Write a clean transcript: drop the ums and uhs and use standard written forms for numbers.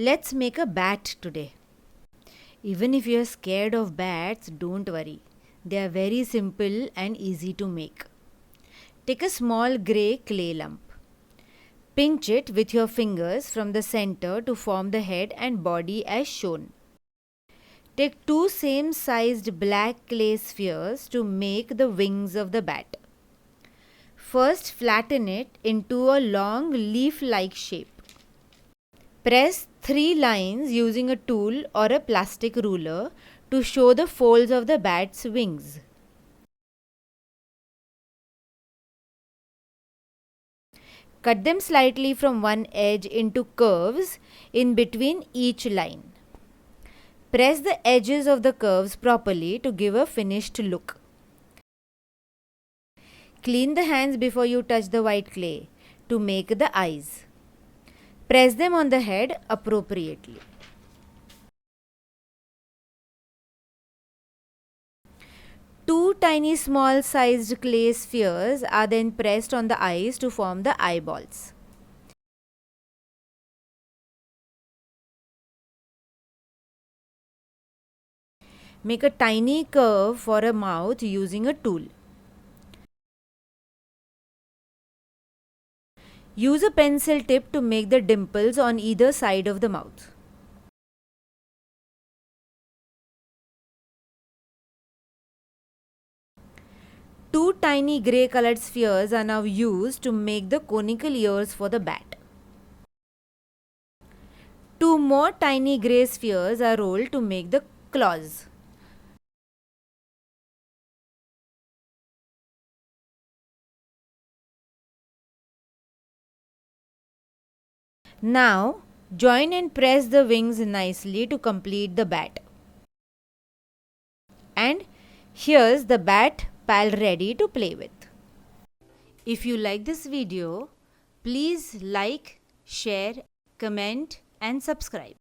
Let's make a bat today. Even if you're scared of bats, don't worry. They are very simple and easy to make. Take a small grey clay lump. Pinch it with your fingers from the center to form the head and body as shown. Take two same sized black clay spheres to make the wings of the bat. First, flatten it into a long leaf-like shape. Press 3 lines using a tool or a plastic ruler to show the folds of the bat's wings. Cut them slightly from one edge into curves in between each line. Press the edges of the curves properly to give a finished look. Clean the hands before you touch the white clay to make the eyes. Press them on the head appropriately. Two tiny small sized clay spheres are then pressed on the eyes to form the eyeballs. Make a tiny curve for a mouth using a tool. Use a pencil tip to make the dimples on either side of the mouth. Two tiny grey colored spheres are now used to make the conical ears for the bat. Two more tiny grey spheres are rolled to make the claws. Now, join and press the wings nicely to complete the bat. And here's the bat pal ready to play with. If you like this video, please like, share, comment and subscribe.